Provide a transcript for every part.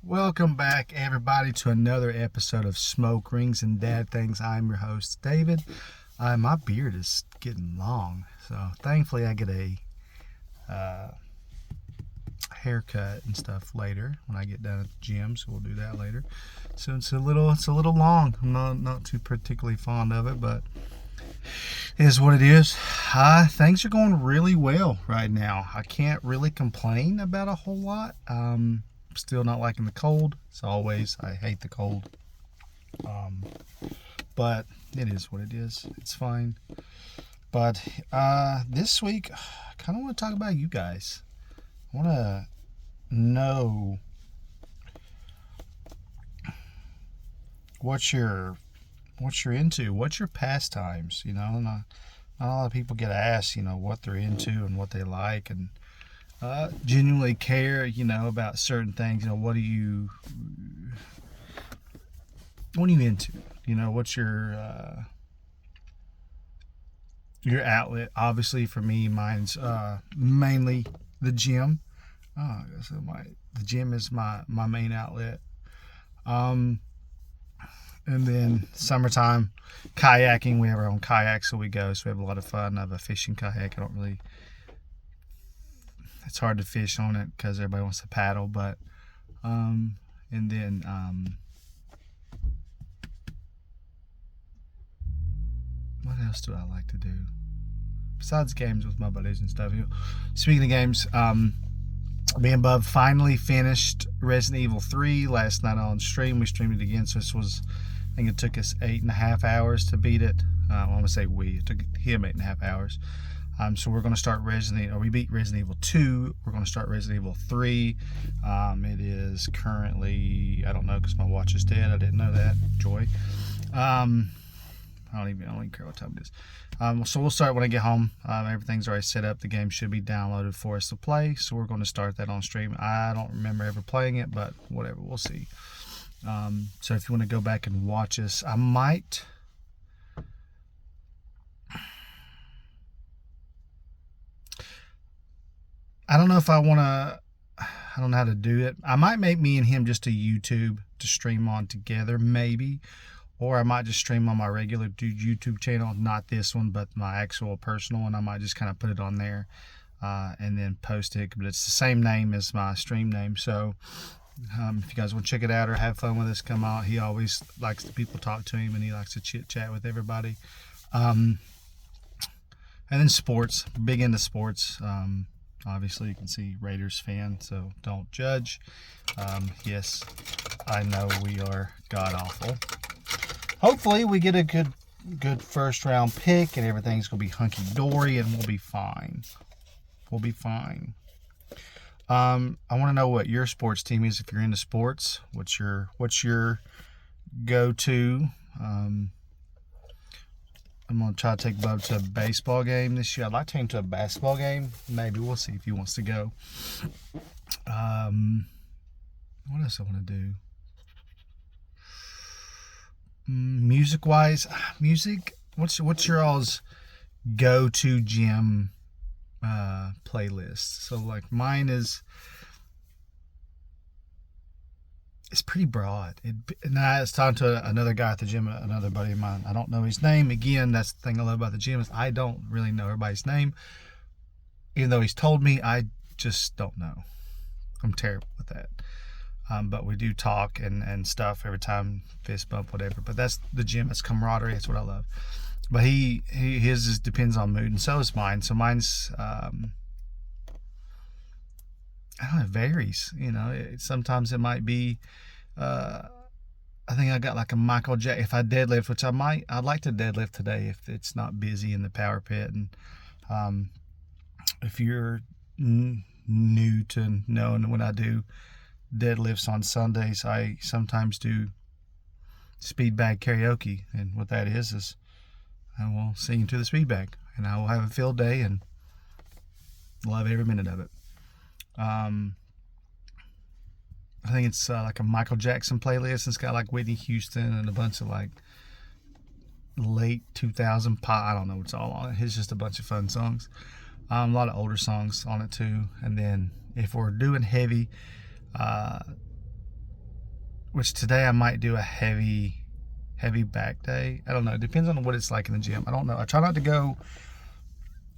Welcome back, everybody, to another episode of Smoke Rings and Dad Things. I'm your host, David. My beard is getting long, so thankfully I get a haircut and stuff later when I get done at the gym. So we'll do that later. So it's a little long. I'm not too particularly fond of it, but it is what it is. Things are going really well right now. I can't really complain about a whole lot. Still not liking the cold. As always, I hate the cold. But it is what it is. It's fine. But this week, I kind of want to talk about you guys. I want to know what you're into. What's your pastimes? Not a lot of people get asked, what they're into and what they like, and genuinely care, about certain things. What are you into? What's your outlet? Obviously, for me, mine's mainly the gym. So the gym is my main outlet. And then summertime, kayaking. We have our own kayak, so we go. So we have a lot of fun. I have a fishing kayak. It's hard to fish on it because everybody wants to paddle, but and then what else do I like to do besides games with my buddies and stuff? Speaking of games, me and Bub finally finished Resident Evil 3 last night on stream. We streamed it again, so I think it took us 8.5 hours to beat it. I'm gonna say it took him 8.5 hours. So we're going to start we beat Resident Evil 2. We're going to start Resident Evil 3. It is currently, I don't know because my watch is dead. I didn't know that. Joy. I don't even care what time it is. So we'll start when I get home. Everything's already set up. The game should be downloaded for us to play. So we're going to start that on stream. I don't remember ever playing it, but whatever. We'll see. So if you want to go back and watch us, I don't know if I want to. I don't know how to do it. I might make me and him just a YouTube to stream on together, maybe. Or I might just stream on my regular YouTube channel, not this one, but my actual personal one. I might just kind of put it on there and then post it. But it's the same name as my stream name. So if you guys want to check it out or have fun with us, come out. He always likes the people talk to him, and he likes to chit-chat with everybody. And then sports. Big into sports. Obviously, you can see Raiders fan, so don't judge. Yes, I know we are god-awful. Hopefully, we get a good first-round pick, and everything's going to be hunky-dory, and we'll be fine. We'll be fine. I want to know what your sports team is if you're into sports. What's your go-to? I'm going to try to take Bub to a baseball game this year. I'd like to take him to a basketball game. Maybe. We'll see if he wants to go. What else I want to do? Music-wise, what's your all's go-to gym playlist? So, like, mine is... It's pretty broad. And I was talking to another guy at the gym, another buddy of mine. I don't know his name. Again, that's the thing I love about the gym is I don't really know everybody's name. Even though he's told me, I just don't know. I'm terrible with that. But we do talk and stuff every time, fist bump, whatever. But that's the gym. It's camaraderie. That's what I love. But his just depends on mood, and so is mine. So mine's... I don't know, it varies. Sometimes it might be, I think I got like a Michael J. If I deadlift, which I'd like to deadlift today if it's not busy in the power pit. And if you're new to knowing when I do deadlifts on Sundays, I sometimes do speed bag karaoke. And what that is I will sing to the speed bag, and I will have a field day and love every minute of it. I think it's like a Michael Jackson playlist. It's got like Whitney Houston and a bunch of like late 2000 pop. I don't know what's all on it. It's just a bunch of fun songs. A lot of older songs on it too. And then if we're doing heavy, which today I might do a heavy back day. I don't know. It depends on what it's like in the gym. I don't know. I try not to go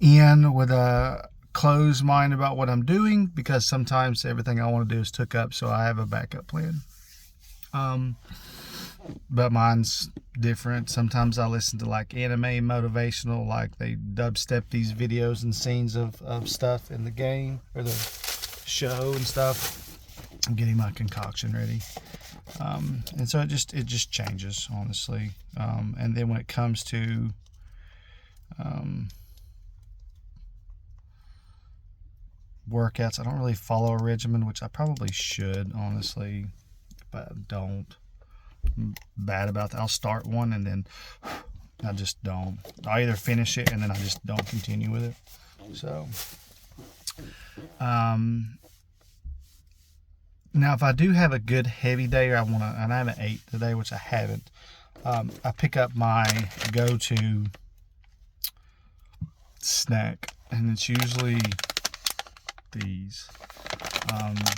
in with a closed mind about what I'm doing, because sometimes everything I want to do is took up, so I have a backup plan. But mine's different. Sometimes I listen to like anime motivational, like they dubstep these videos and scenes of stuff in the game or the show and stuff. I'm getting my concoction ready. And so it just changes, honestly. And then when it comes to workouts, I don't really follow a regimen, which I probably should, honestly, but I don't. I'm bad about that. I'll start one and then I just don't. I either finish it and then I just don't continue with it. So now if I do have a good heavy day, or and I haven't ate today, which I haven't, I pick up my go-to snack, and it's usually these.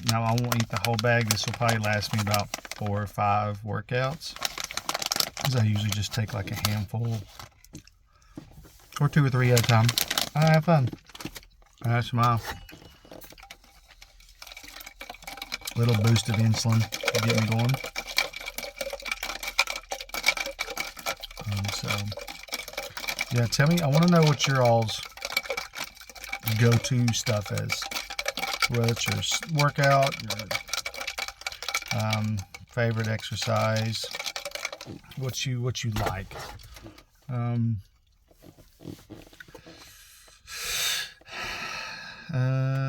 Now I won't eat the whole bag. This will probably last me about 4 or 5 workouts, because I usually just take like a handful or 2 or 3 at a time. I have fun. That's my little boost of insulin to get me going. So yeah, tell me, I want to know what your all's go-to stuff is, whether it's your workout, your favorite exercise, what you like.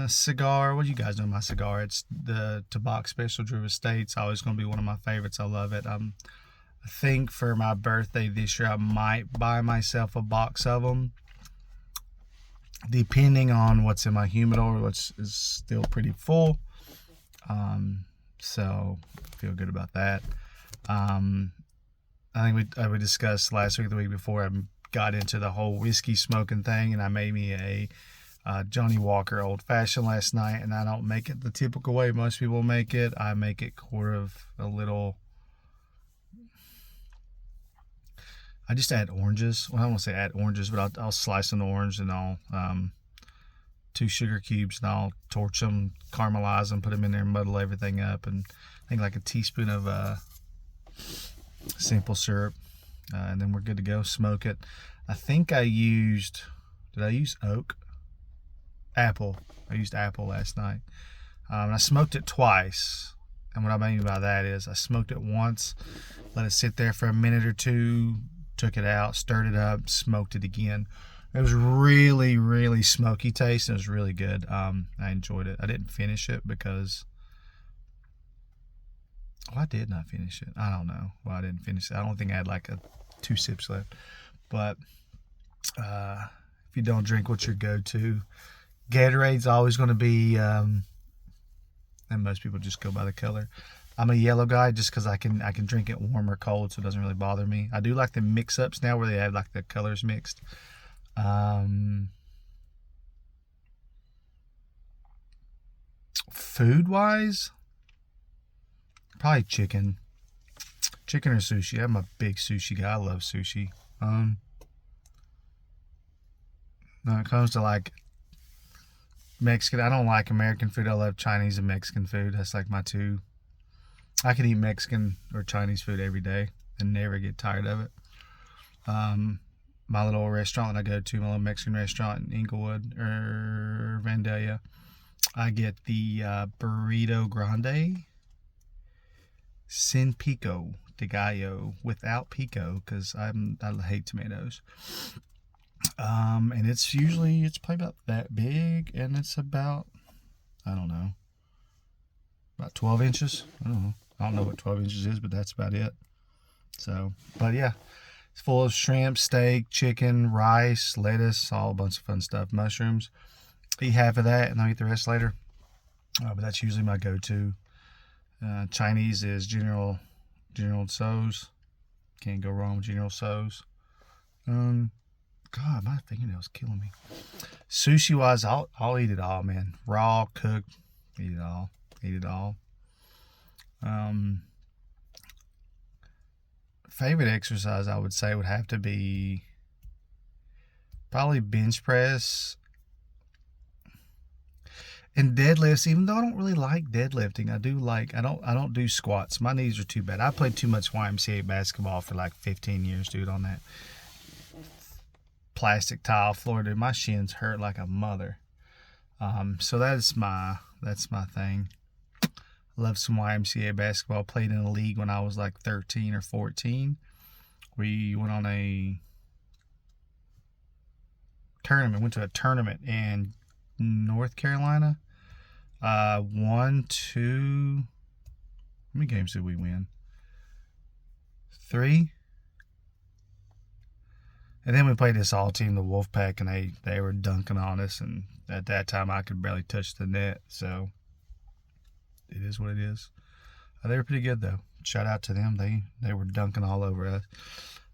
Cigar. What do you guys know? My cigar. It's the Tobacco Special Drew Estate. It's always going to be one of my favorites. I love it. I think for my birthday this year, I might buy myself a box of them, depending on what's in my humidor, which is still pretty full. So I feel good about that. I think we discussed last week, the week before, I got into the whole whiskey smoking thing, and I made me a Johnny Walker Old Fashioned last night, and I don't make it the typical way most people make it. I make it quarter of a little. I just add oranges. Well, I don't want to say add oranges, but I'll slice an orange, and I'll 2 sugar cubes, and I'll torch them, caramelize them, put them in there, muddle everything up, and I think like a teaspoon of simple syrup, and then we're good to go. Smoke it. I think did I use oak? Apple. I used apple last night. I smoked it twice. And what I mean by that is I smoked it once, let it sit there for a minute or 2, took it out, stirred it up, smoked it again. It was really, really smoky taste. It was really good. I enjoyed it. I didn't finish it because... Why didn't I finish it? I don't know why I didn't finish it. I don't think I had like 2 sips left. But if you don't drink, what's your go-to? Gatorade's always going to be, and most people just go by the color. I'm a yellow guy just because I can drink it warm or cold, so it doesn't really bother me. I do like the mix-ups now where they have like the colors mixed. Food-wise, probably chicken or sushi. I'm a big sushi guy. I love sushi. When it comes to like Mexican, I don't like American food. I love Chinese and Mexican food. That's like my 2. I can eat Mexican or Chinese food every day and never get tired of it. My little restaurant that I go to, my little Mexican restaurant in Inglewood or Vandalia, I get the burrito grande sin pico de gallo without pico, because I hate tomatoes. And it's probably about that big, and it's about, I don't know, about 12 inches. I don't know what 12 inches is, but that's about it. So, but yeah, it's full of shrimp, steak, chicken, rice, lettuce, all a bunch of fun stuff, mushrooms. Eat half of that, and I'll eat the rest later. But that's usually my go-to. Chinese is General Tso's. Can't go wrong with General Tso's. God, my fingernail's killing me. Sushi wise, I'll eat it all, man. Raw, cooked, eat it all. favorite exercise I would say would have to be probably bench press and deadlifts. Even though I don't really like deadlifting, I don't do squats. My knees are too bad. I played too much YMCA basketball for like 15 years, dude, on that plastic tile floor, dude. My shins hurt like a mother. So that's my thing. Love some YMCA basketball. Played in a league when I was like 13 or 14. We went on a tournament. Went to a tournament in North Carolina. One, two. How many games did we win? 3. And then we played this all team, the Wolfpack, and they were dunking on us. And at that time, I could barely touch the net. So it is what it is. They were pretty good though. Shout out to them. They were dunking all over us.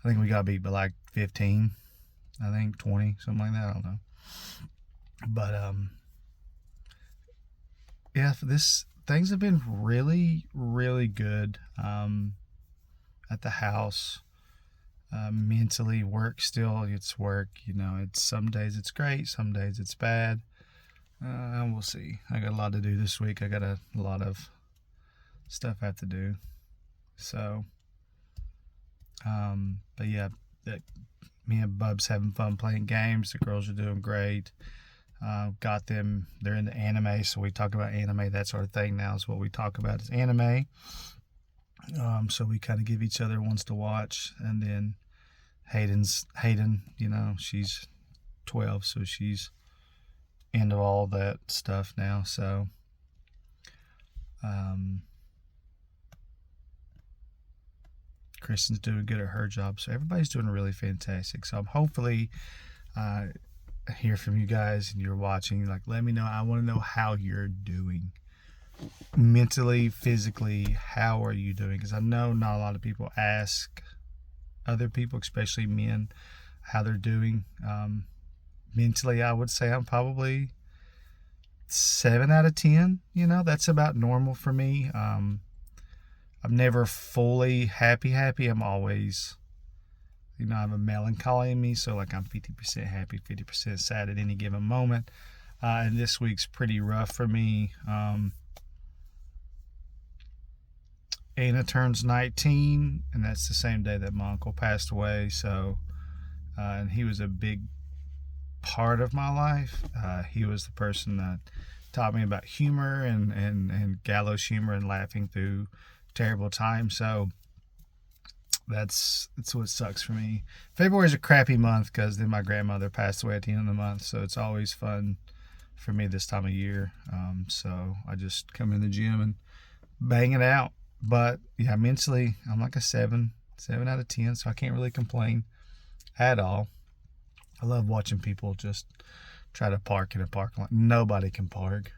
I think we got beat by like 15. I think 20, something like that. I don't know. But yeah, things have been really, really good at the house. Mentally, work still, it's work. It's some days it's great, some days it's bad. We'll see. I got a lot to do this week. I got a lot of stuff I have to do. So, but yeah, me and Bub's having fun playing games. The girls are doing great. Got them. They're into anime, so we talk about anime, that sort of thing. Now is what we talk about is anime. So we kind of give each other ones to watch, and then Hayden, she's 12, so she's into all that stuff now. So, Kristen's doing good at her job, so everybody's doing really fantastic. So I'm hopefully hear from you guys and you're watching. Like, let me know. I want to know how you're doing. Mentally, physically, how are you doing? Because I know not a lot of people ask other people, especially men, how they're doing. Mentally, I would say I'm probably 7 out of 10. That's about normal for me. I'm never fully happy. I'm always, I have a melancholy in me, so like I'm 50% happy, 50% sad at any given moment. And this week's pretty rough for me. Anna turns 19, and that's the same day that my uncle passed away. So, and he was a big part of my life. He was the person that taught me about humor and gallows humor and laughing through terrible times. So that's what sucks for me. February's a crappy month because then my grandmother passed away at the end of the month. So it's always fun for me this time of year. So I just come in the gym and bang it out. But yeah, mentally, I'm like a 7 out of 10, so I can't really complain at all. I love watching people just try to park in a parking lot. Nobody can park.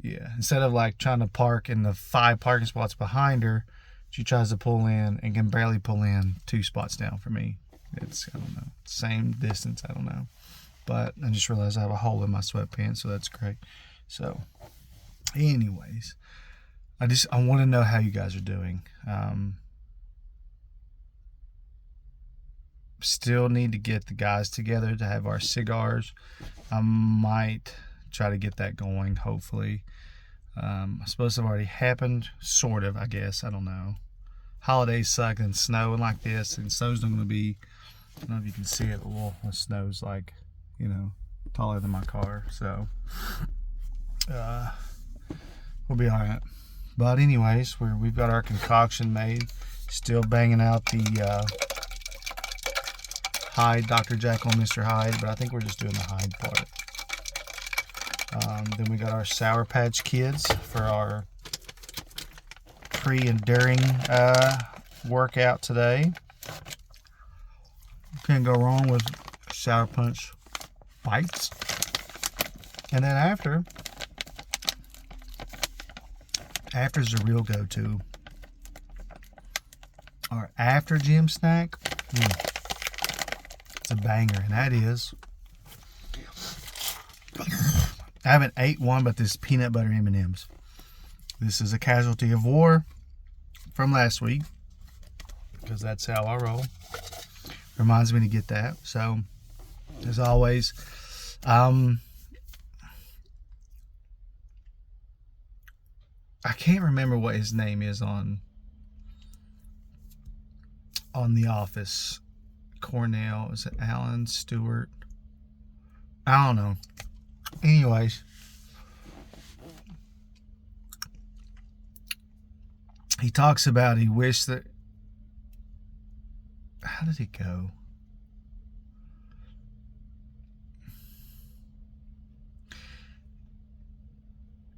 Yeah, instead of like trying to park in the 5 parking spots behind her, she tries to pull in and can barely pull in 2 spots down for me. It's, I don't know, same distance, I don't know. But I just realized I have a hole in my sweatpants, so that's great. So, anyways, I want to know how you guys are doing. Still need to get the guys together to have our cigars. I might try to get that going, hopefully. I suppose it already happened, sort of, I guess. I don't know. Holidays suck and snowing like this, and snow's not going to be, I don't know if you can see it, but the snow's like, taller than my car. So, we'll be all right. But anyways, we've got our concoction made. Still banging out the Hyde, Dr. Jekyll and Mr. Hyde, but I think we're just doing the Hyde part. Then we got our Sour Patch Kids for our pre and during workout today. Can't go wrong with Sour Punch bites. And then after's the real go-to. Our after gym snack, it's a banger, and that is, I haven't ate one, but this peanut butter M&Ms. This is a casualty of war from last week. because that's how I roll. Reminds me to get that. So, as always, I can't remember what his name is on The Office. Cornell, is it Alan Stewart? I don't know. Anyways, he talks about he wished that. How did it go?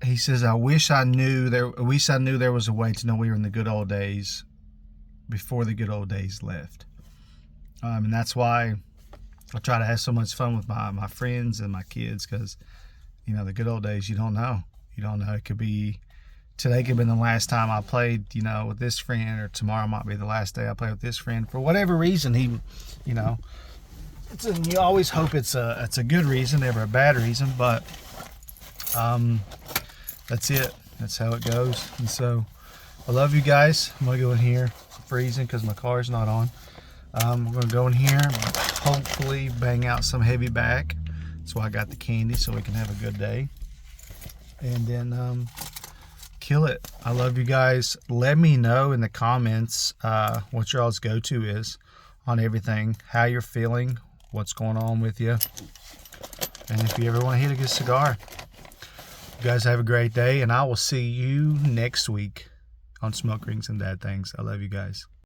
He says, I wish I knew there was a way to know we were in the good old days before the good old days left. And that's why I try to have so much fun with my friends and my kids, because, you know, the good old days, you don't know. You don't know. It could be, today could have been the last time I played, you know, with this friend, or tomorrow might be the last day I play with this friend. For whatever reason, he, you know, you always hope it's a good reason, never a bad reason, but that's it. That's how it goes. And so I love you guys. I'm going to go in here. I'm freezing because my car's not on. I'm going to go in here and hopefully bang out some heavy back. That's why I got the candy, so we can have a good day. And then kill it. I love you guys. Let me know in the comments what your all's go-to is on everything. How you're feeling. What's going on with you. And if you ever want to hit a good cigar. You guys have a great day, and I will see you next week on Smoke Rings and Dad Things. I love you guys.